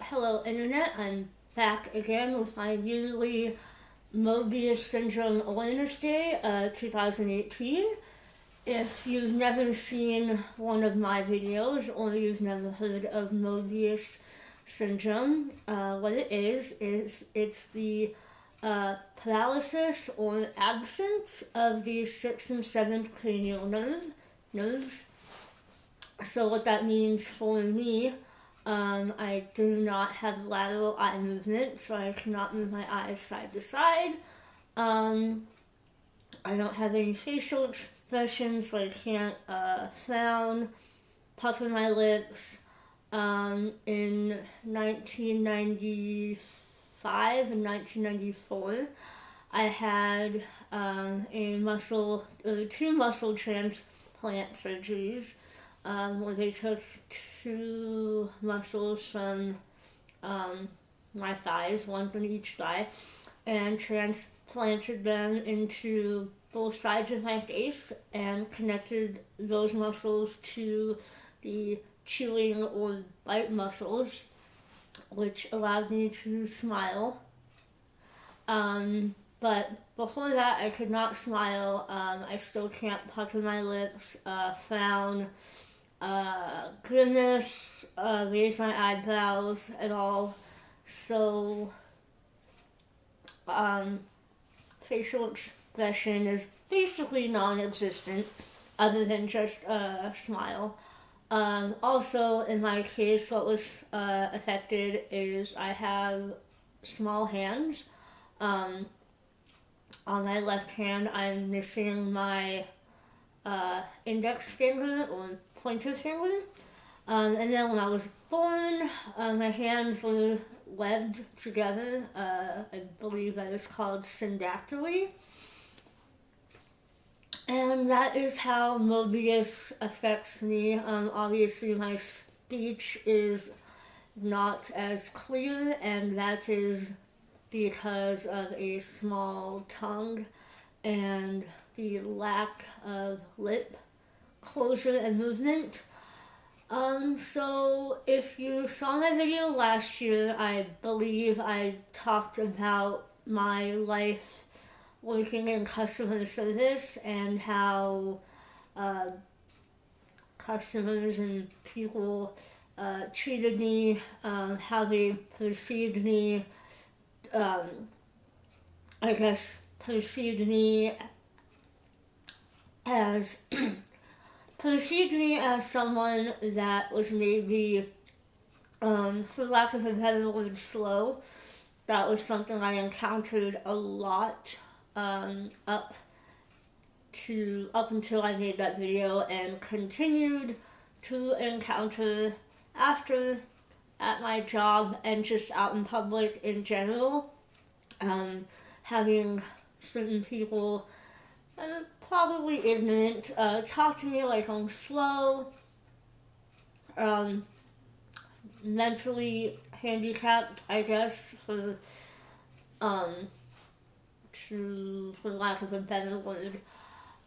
Hello, Internet. I'm back again with my yearly Moebius Syndrome Awareness Day, 2018. If you've never seen one of my videos or you've never heard of Moebius Syndrome, what it is it's the paralysis or absence of the sixth and seventh cranial nerves. So what that means for me, I do not have lateral eye movement, so I cannot move my eyes side to side. Um, I don't have any facial expressions, so I can't frown, pucker my lips. In 1995 and 1994, I had two muscle transplant surgeries where they took two muscles from my thighs, one from each thigh, and transplanted them into both sides of my face and connected those muscles to the chewing or bite muscles, which allowed me to smile. But before that, I could not smile. I still can't pucker my lips, frown, grimace, raise my eyebrows at all. So, facial expression is basically non-existent, other than just a smile. Also, in my case, what was affected is I have small hands. On my left hand, I'm missing my index finger or pointer finger. And then when I was born, my hands were webbed together. I believe that is called syndactyly. And that is how Moebius affects me. Obviously, my speech is not as clear, and that is because of a small tongue and the lack of lip closure and movement. So if you saw my video last year, I believe I talked about my life working in customer service and how customers and people treated me, how they perceived me, perceived me as perceived me as someone that was maybe, for lack of a better word, slow. That was something I encountered a lot up until I made that video, and continued to encounter after at my job and just out in public in general. Having certain people, probably ignorant, talk to me like I'm slow, mentally handicapped, I guess, for lack of a better word.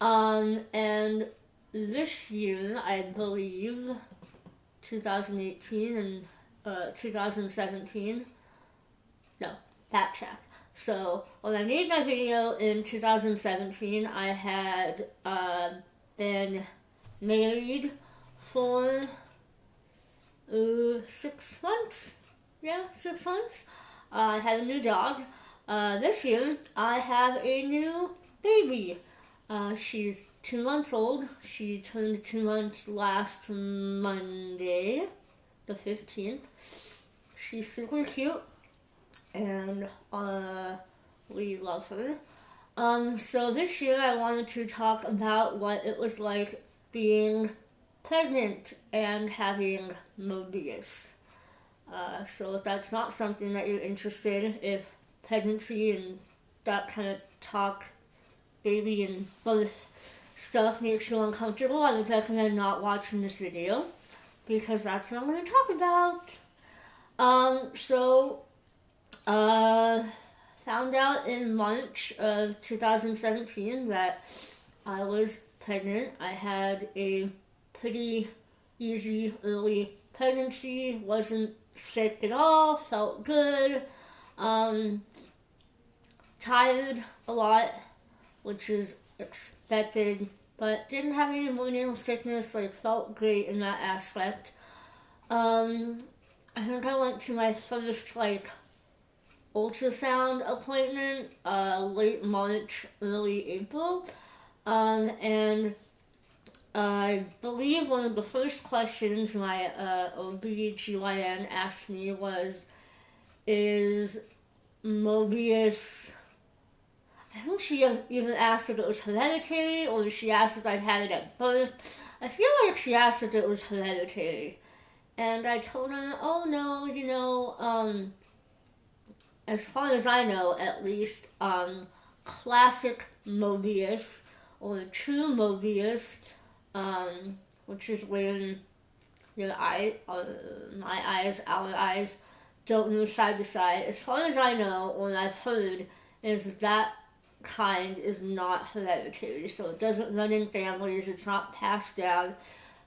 And this year, I believe, 2018 and 2017, no, backtrack. So when I made my video in 2017, I had been married for 6 months. Yeah, 6 months. I had a new dog. This year, I have a new baby. She's 2 months old. She turned 2 months last Monday, the 15th. She's super cute, and we love her. So this year I wanted to talk about what it was like being pregnant and having Moebius. So if that's not something that you're interested in, if pregnancy and that kind of talk, baby and birth stuff makes you uncomfortable, I would recommend not watching this video, because that's what I'm going to talk about. Found out in March of 2017 that I was pregnant. I had a pretty easy early pregnancy, wasn't sick at all, felt good, tired a lot, which is expected, but didn't have any morning sickness, felt great in that aspect. I think I went to my first, ultrasound appointment, late March, early April, and I believe one of the first questions my OBGYN asked me was, is Moebius... I think she even asked if it was hereditary, or she asked if I'd had it at birth. I feel like she asked if it was hereditary. And I told her, oh no, as far as I know, at least, classic Moebius, or true Moebius, which is when my eyes, our eyes, don't move side to side. As far as I know, what I've heard is that kind is not hereditary, so it doesn't run in families, it's not passed down.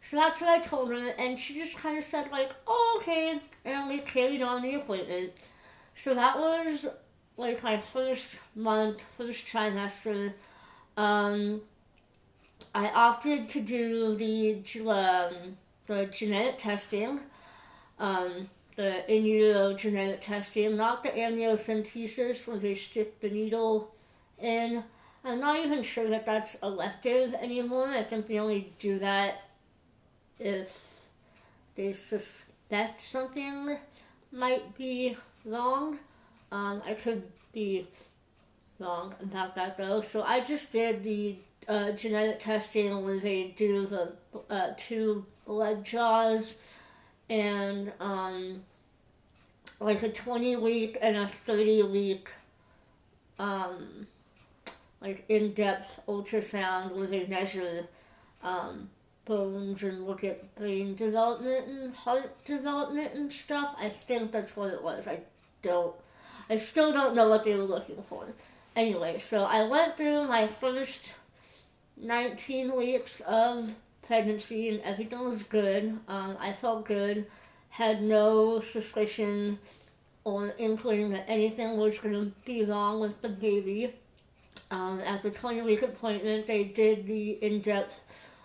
So that's what I told her, and she just kind of said, oh, okay, and we carried on the appointment. So that was, my first month, first trimester. I opted to do the genetic testing, the in utero genetic testing, not the amniocentesis where they stick the needle in. I'm not even sure that that's elective anymore. I think they only do that if they suspect something might be wrong. I could be wrong about that though. So I just did the genetic testing where they do the 2 blood draws and a 20-week and a 30-week in-depth ultrasound where they measure bones and look at brain development and heart development and stuff. I think that's what it was. I still don't know what they were looking for. Anyway, so I went through my first 19 weeks of pregnancy and everything was good. I felt good, had no suspicion or inkling that anything was going to be wrong with the baby. At the 20-week appointment, they did the in-depth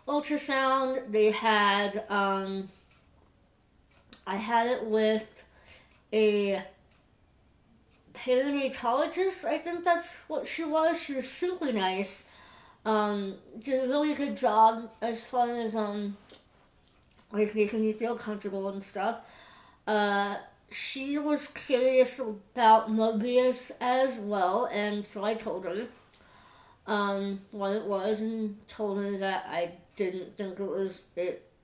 ultrasound. They had, I had it with a perinatologist. I think that's what she was. She was super nice. Did a really good job as far as, making me feel comfortable and stuff. She was curious about Moebius as well, and so I told her what it was and told her that I didn't think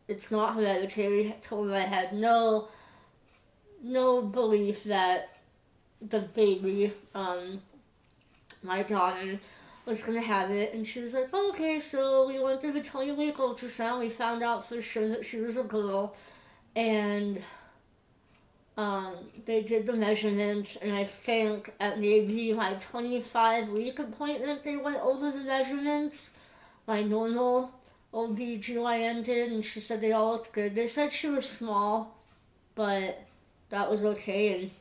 it's not hereditary. I told her I had no belief that the baby, my daughter, was going to have it, and she was like, oh, okay, so we went through the 20-week ultrasound, we found out for sure that she was a girl, and they did the measurements, and I think at maybe my 25-week appointment they went over the measurements. My normal OB/GYN did, and she said they all looked good. They said she was small, but that was okay, and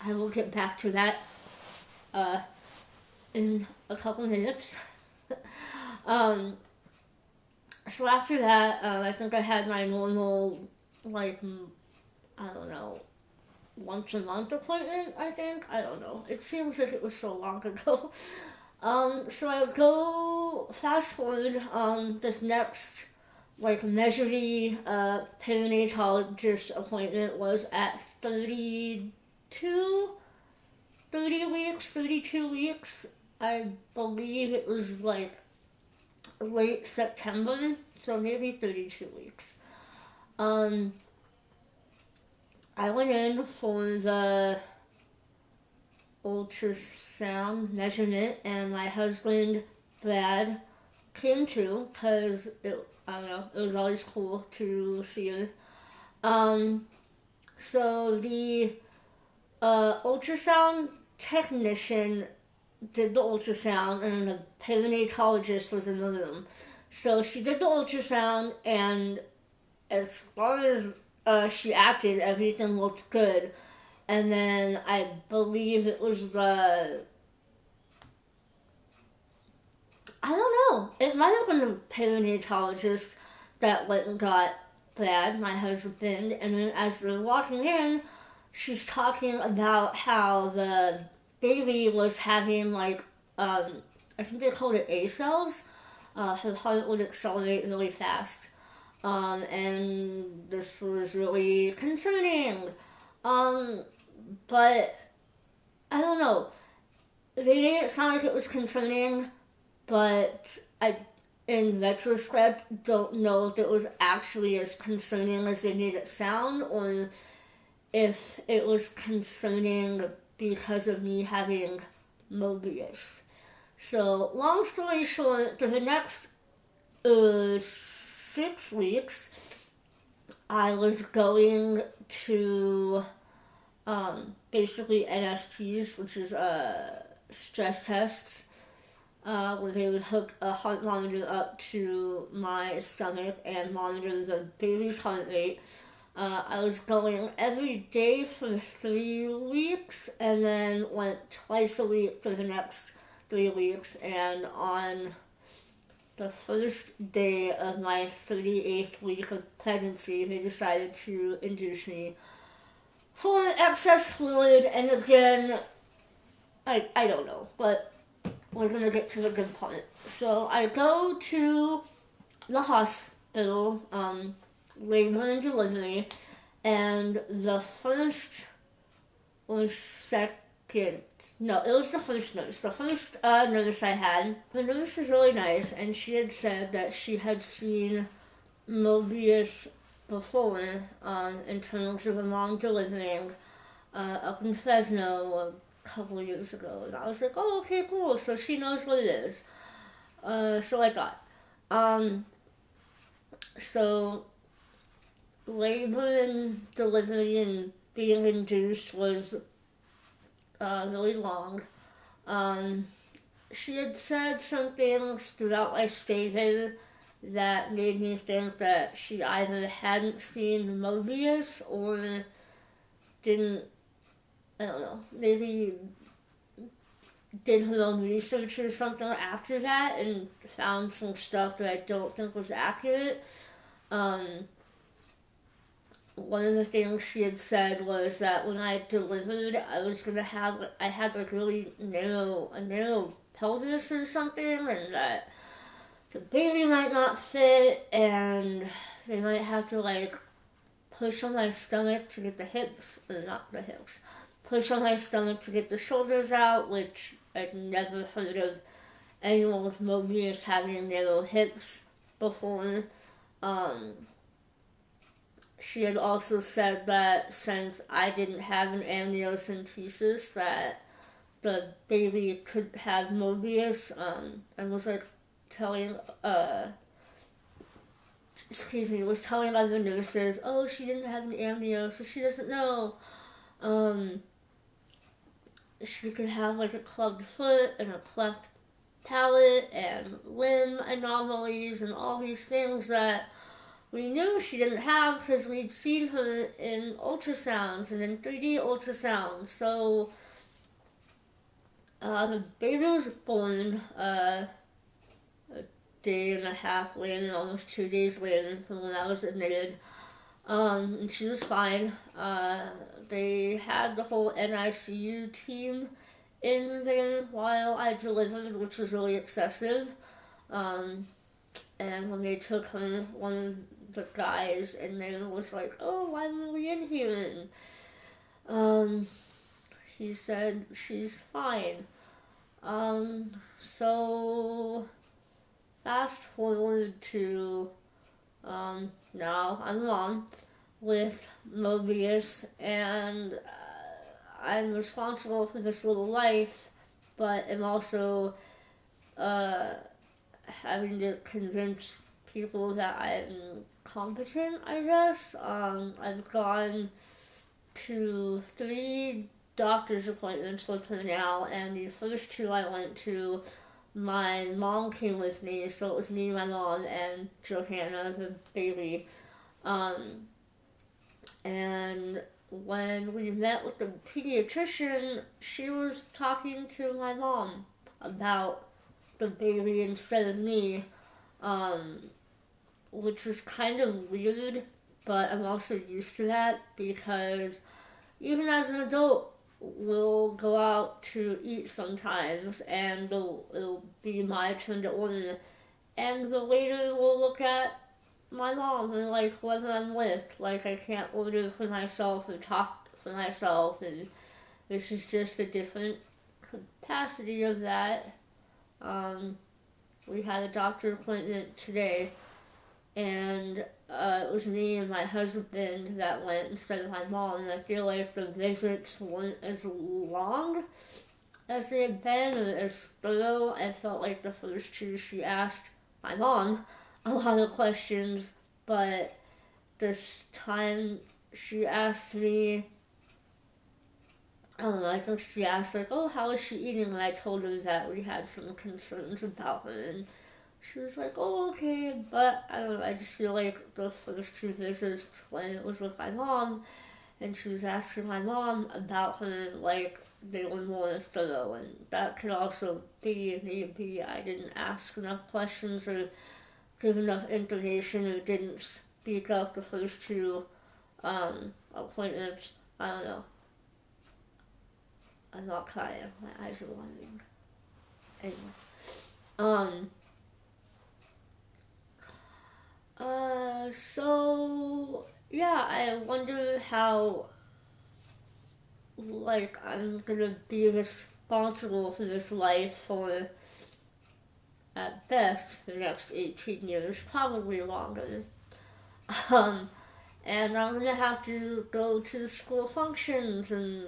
I will get back to that in a couple minutes. So after that, I think I had my normal, I don't know, once a month appointment, I think. I don't know. It seems like it was so long ago. So I go fast forward, this next, measuring perinatologist appointment was at 32 weeks. I believe it was late September, so maybe 32 weeks. I went in for the ultrasound measurement, and my husband, Brad, came too, because it was always cool to see her. So the ultrasound technician did the ultrasound, and the perinatologist was in the room. So she did the ultrasound, and as far as she acted, everything looked good. And then I believe it was I don't know, it might have been the perinatologist that went and got Brad, my husband, and then as they're walking in, she's talking about how the baby was having I think they called it A cells. Her heart would accelerate really fast. And this was really concerning. But I don't know. They made it sound like it was concerning, but I, in retrospect, don't know if it was actually as concerning as they made it sound, or if it was concerning because of me having Moebius. So, long story short, for the next 6 weeks, I was going to basically NSTs, which is stress tests, where they would hook a heart monitor up to my stomach and monitor the baby's heart rate. I was going every day for 3 weeks, and then went twice a week for the next 3 weeks, and on the first day of my 38th week of pregnancy, they decided to induce me for excess fluid, and again, I don't know, but we're gonna get to the good part. So I go to the hospital, labor and delivery, and the first or second, no, it was the first nurse. The first nurse I had, the nurse was really nice, and she had said that she had seen Moebius before, in terms of a mom delivering up in Fresno a couple of years ago. And I was like, oh, okay, cool, so she knows what it is. So I thought. So labor and delivery and being induced was really long. She had said some things throughout my statement that made me think that she either hadn't seen Moebius or didn't, I don't know, maybe did her own research or something after that and found some stuff that I don't think was accurate. One of the things she had said was that when I delivered, I had like really a narrow pelvis or something, and that the baby might not fit, and they might have to like push on my stomach to get the hips, or not the hips, push on my stomach to get the shoulders out, which I'd never heard of anyone with Moebius having narrow hips before. She had also said that since I didn't have an amniocentesis, that the baby could have Moebius, and was like telling other nurses, oh, she didn't have an amnio, so she doesn't know. She could have like a clubbed foot and a cleft palate and limb anomalies and all these things that we knew she didn't have because we'd seen her in ultrasounds and in 3D ultrasounds. So the baby was born a day and a half later, almost 2 days later from when I was admitted. And she was fine. They had the whole NICU team in there while I delivered, which was really excessive. And when they took her, one of the guys in there was like, oh, why were we in here? And he said she's fine. So fast forward to now I'm mom with Moebius, and I'm responsible for this little life, but I'm also having to convince people that I'm competent, I guess. I've gone to 3 doctor's appointments with her now, and the first 2 I went to, my mom came with me, so it was me, my mom, and Johanna, the baby. And when we met with the pediatrician, she was talking to my mom about the baby instead of me, um, which is kind of weird, but I'm also used to that because even as an adult, we'll go out to eat sometimes and it'll be my turn to order. And the waiter will look at my mom and like whoever I'm with, like I can't order for myself or talk for myself, and this is just a different capacity of that. We had a doctor appointment today, and it was me and my husband that went instead of my mom, and I feel like the visits weren't as long as they had been or as thorough. I felt like the first two she asked my mom a lot of questions, but this time she asked me, I don't know, I think she asked like, oh, how is she eating? And I told her that we had some concerns about her, and she was like, oh, okay, but I don't know, I just feel like the first two visits when it was with my mom, and she was asking my mom about her, like, they were more thorough, and that could also be maybe I didn't ask enough questions or give enough information or didn't speak up the first two appointments. I don't know. I'm not crying. My eyes are wandering. Anyway. So yeah, I wonder how like I'm gonna be responsible for this life for at best the next 18 years, probably longer. Um, and I'm gonna have to go to school functions and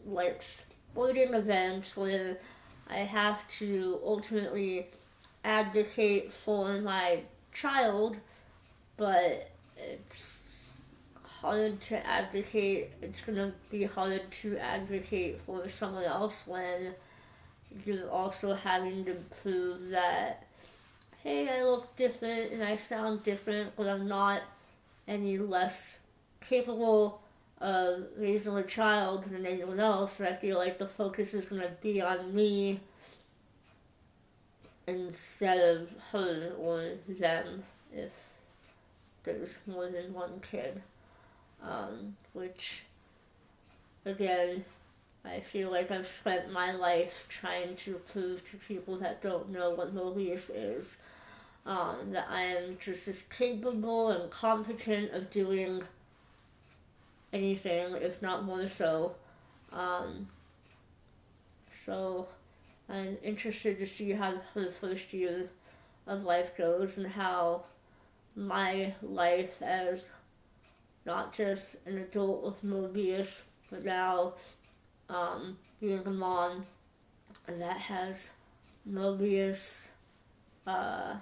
like sporting events where I have to ultimately advocate for my child, but it's hard to advocate. It's gonna be hard to advocate for someone else when you're also having to prove that, hey, I look different and I sound different, but I'm not any less capable of raising a child than anyone else. And I feel like the focus is going to be on me instead of her or them if there's more than one kid. Which, again, I feel like I've spent my life trying to prove to people that don't know what Moebius is, that I am just as capable and competent of doing anything, if not more so. So I'm interested to see how the first year of life goes and how my life as not just an adult with Moebius, but now being a mom that has Moebius, how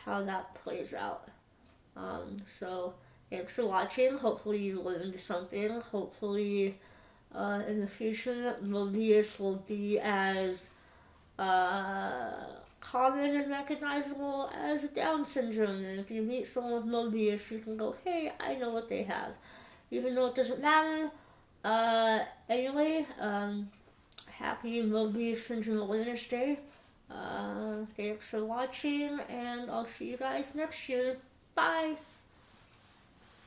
that plays out. So thanks for watching. Hopefully you learned something. Hopefully in the future Moebius will be as common and recognizable as Down syndrome. And if you meet someone with Moebius, you can go, hey, I know what they have. Even though it doesn't matter. Anyway, happy Moebius Syndrome Awareness Day. Thanks for watching, and I'll see you guys next year. Bye!